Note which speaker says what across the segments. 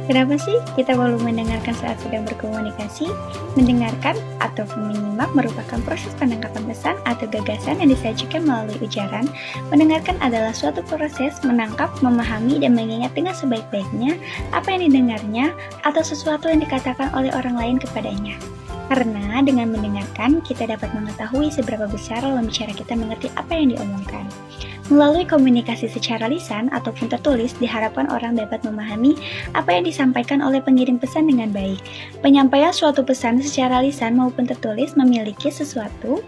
Speaker 1: Kenapa sih kita perlu mendengarkan saat sedang berkomunikasi? Mendengarkan atau menyimak merupakan proses penangkapan pesan atau gagasan yang disajikan melalui ujaran. Mendengarkan adalah suatu proses menangkap, memahami, dan mengingat dengan sebaik-baiknya apa yang didengarnya atau sesuatu yang dikatakan oleh orang lain kepadanya. Karena dengan mendengarkan, kita dapat mengetahui seberapa besar lawan bicara kita mengerti apa yang diomongkan. Melalui komunikasi secara lisan ataupun tertulis, diharapkan orang dapat memahami apa yang disampaikan oleh pengirim pesan dengan baik. Penyampaian suatu pesan secara lisan maupun tertulis memiliki sesuatu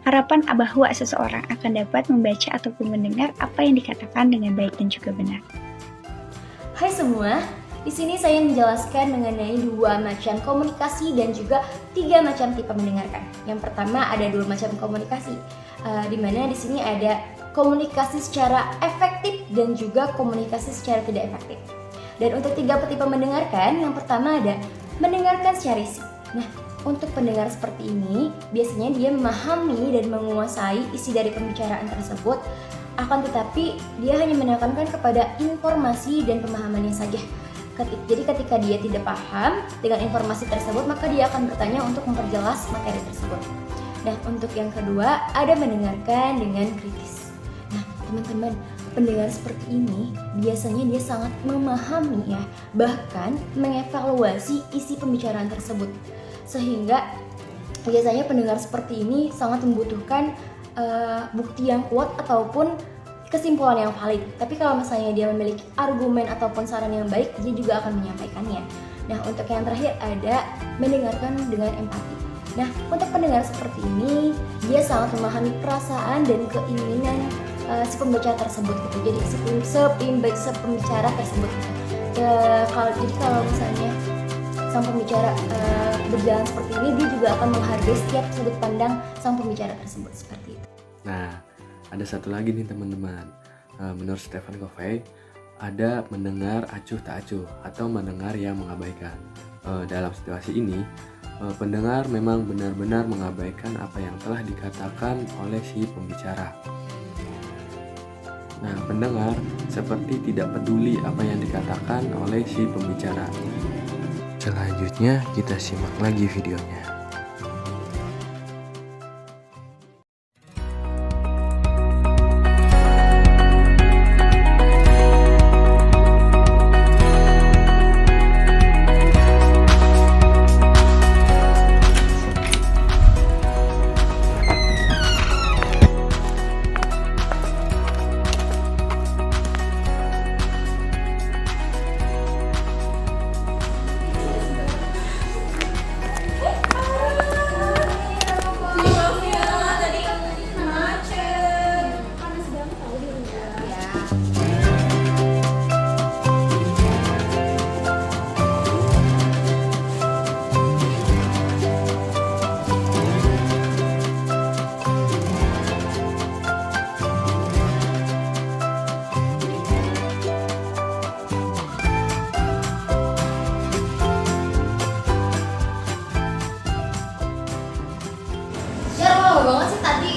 Speaker 1: harapan bahwa seseorang akan dapat membaca ataupun mendengar apa yang dikatakan dengan baik dan juga benar.
Speaker 2: Hai semua, di sini saya menjelaskan mengenai 2 macam komunikasi dan juga 3 macam tipe mendengarkan. Yang pertama ada 2 macam komunikasi, di mana di sini ada komunikasi secara efektif dan juga komunikasi secara tidak efektif. Dan untuk 3 tipe mendengarkan, yang pertama ada mendengarkan secara isi. Nah, untuk pendengar seperti ini, biasanya dia memahami dan menguasai isi dari pembicaraan tersebut, akan tetapi dia hanya menekankan kepada informasi dan pemahamannya saja. Jadi ketika dia tidak paham dengan informasi tersebut, maka dia akan bertanya untuk memperjelas materi tersebut. Nah, untuk yang kedua ada mendengarkan dengan kritis. Nah, teman-teman, pendengar seperti ini biasanya dia sangat memahami ya, bahkan mengevaluasi isi pembicaraan tersebut. Sehingga biasanya pendengar seperti ini sangat membutuhkan bukti yang kuat ataupun kesimpulan yang valid. Tapi kalau misalnya dia memiliki argumen ataupun saran yang baik, dia juga akan menyampaikannya. Nah, untuk yang terakhir ada mendengarkan dengan empati. Nah, untuk pendengar seperti ini, dia sangat memahami perasaan dan keinginan si pembicara tersebut gitu. Jadi si pembicara tersebut. Jadi kalau misalnya sang pembicara berjalan seperti ini, dia juga akan menghargai setiap sudut pandang sang pembicara tersebut seperti itu.
Speaker 3: Nah, ada satu lagi nih teman-teman. Menurut Stephen Covey, ada mendengar acuh tak acuh atau mendengar yang mengabaikan. Dalam situasi ini, pendengar memang benar-benar mengabaikan apa yang telah dikatakan oleh si pembicara. Nah, pendengar seperti tidak peduli apa yang dikatakan oleh si pembicara. Selanjutnya kita simak lagi videonya.
Speaker 2: Banget sih tadi,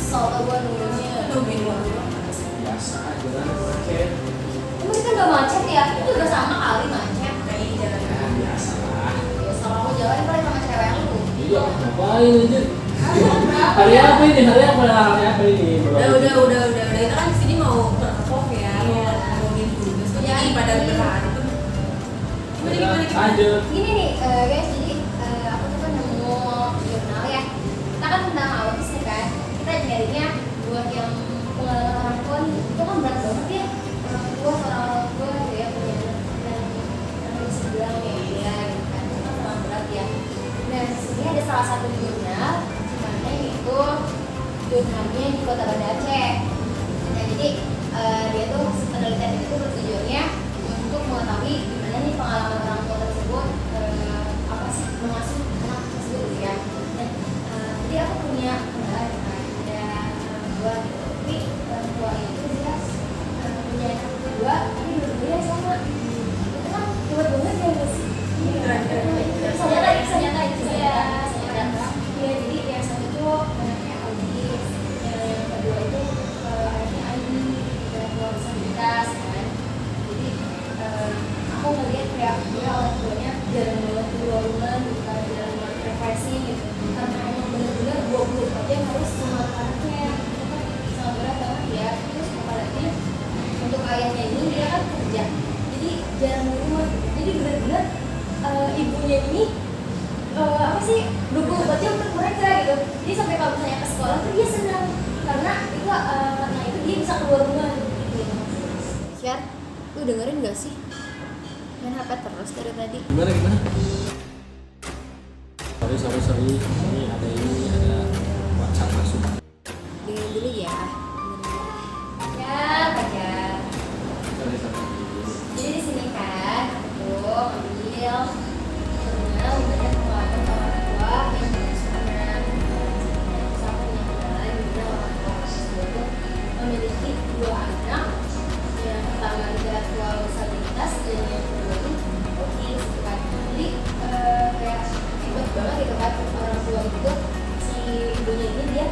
Speaker 2: soal gue nunggunya.
Speaker 4: Biasa aja kan macet.
Speaker 2: Emang kita gak macet ya? Itu juga sama kali macet.
Speaker 4: Kayaknya jalan biasa lah.
Speaker 2: Biasa kalau mau jalan paling sama cewek lu.
Speaker 4: Iya, ngapain aja? Hari apa ini? Hari apa ini?
Speaker 5: Udah. Kita kan disini mau berkepok ya, mau ngomongin tugas. Jadi pada berantem. Gimana?
Speaker 4: Lanjut.
Speaker 2: Gini nih guys, jadi aku tuh kan nemu jurnal ya. Kita kan tentang autis nih kan. Kita nyarinya buat yang pengalaman orang tua nih. Itu kan berat banget ya. Orang tua gitu ya, punya anak dan bisa bilang ya dia gitu kan. Itu kan sangat berat ya. Nah, di sini ada salah satu jurnal dimana itu jurnalnya di Kota Banda Aceh. Nah, jadi dia tuh penelitian itu bertujuannya untuk mengetahui gimana nih pengalaman orang tua tersebut apa sih mengasuh anak tersebut gitu ya. Nah, jadi aku punya kendala ada dua gitu. Tapi orang tua itu dia punya anak kedua, tapi dua-duanya sama. Itu kan hebat banget ya guys. Saya nyata. Ya, jadi yang satu tuh anaknya autis, yang kedua itu anaknya ID dan disabilitas kan. Jadi aku ngeliat kayak ibunya ini apa sih 24 jam untuk mereka gitu. Jadi sampai kalau misalnya ke sekolah tuh dia senang karena itu dia bisa keluar rumah gitu. Syar, lu dengerin gak sih? Main HP terus dari tadi.
Speaker 4: Gimana? Sorry. Ini ada WhatsApp masuk.
Speaker 2: Dengerin dulu ya. Ya, Pacar.
Speaker 4: Sorry.
Speaker 2: Jadi di sini kan aku ambil banyak pengalaman orang tua yang berusaha sama yang lain juga orang tua tersebut memiliki 2 anak. Yang pertama intelektual disabilitas dan yang kedua ini autis gitu kan. Jadi kayak hebat banget gitu kan orang tua itu, si ibunya ini dia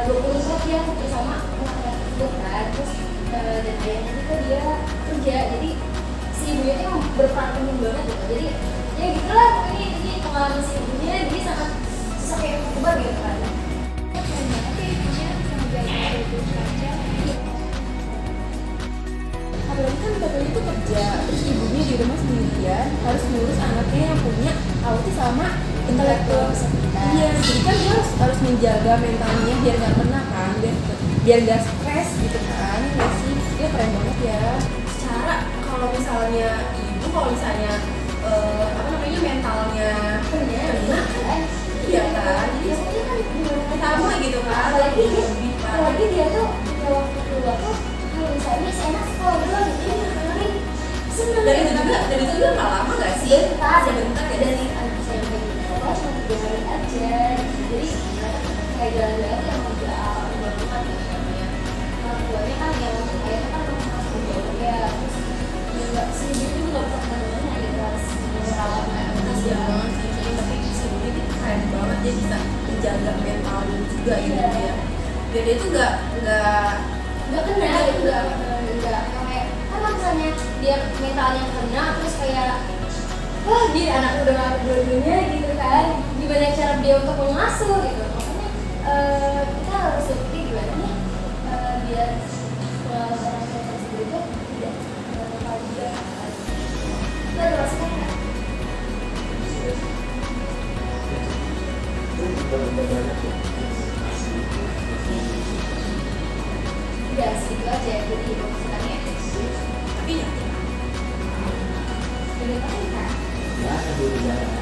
Speaker 2: 24 jam bersama anak-anak tersebut kan. Terus dan ayahnya juga dia kerja, jadi si ibunya itu berperan penting banget gitu. Jadi ya gitulah pokoknya ini pengalaman si ibunya, jadi sangat susah kayak berubah gitu kan.
Speaker 5: Apalagi kan bapaknya itu kerja, terus ibunya di rumah sendirian harus ngurus anaknya yang punya autis sama intelektual. Iya, jadi kan dia harus menjaga mentalnya biar nggak kena kan, biar nggak stres gitu kan. Ya sih, dia keren banget ya. Secara kalau misalnya ibu, kalau misalnya mentalnya kena, iya kan,
Speaker 2: Biasanya kan
Speaker 5: sama gitu kan.
Speaker 2: apalagi dia tuh waktu keluar tuh kalau misalnya saya sekolah doang gitu dia ngapain seneng
Speaker 5: Dari itu juga nggak lama nggak sih?
Speaker 2: sebentar ya, dari anak saya yang kayak gitu sekolah cuma 3 hari aja gitu. Jadi kayak jalan-jalan tuh yang udah banget gitu namanya. Orang tuanya kan yang ayahnya kan masih jauh ya, terus ya nggak sih gitu nggak bisa kemana-mana gitu, harus merawat anak
Speaker 5: Kasian banget sih, tapi si Budi ini keren banget, dia bisa menjaga mentalnya juga ya dia. Biar dia tuh nggak
Speaker 2: kena gitu, nggak kayak kan misalnya dia mentalnya kena terus kayak wah dia anak udah nggak dua-duanya gitu kan, gimana cara dia untuk mengasuh gitu. Makanya kita harus seperti gimana nih biar orang tua tersebut itu tidak mental juga. Kita ada masukan nggak? Udah segitu aja jadi masukannya.
Speaker 5: tapi ya
Speaker 2: Jadi apa sih kak?
Speaker 4: Ya, dulu jalan.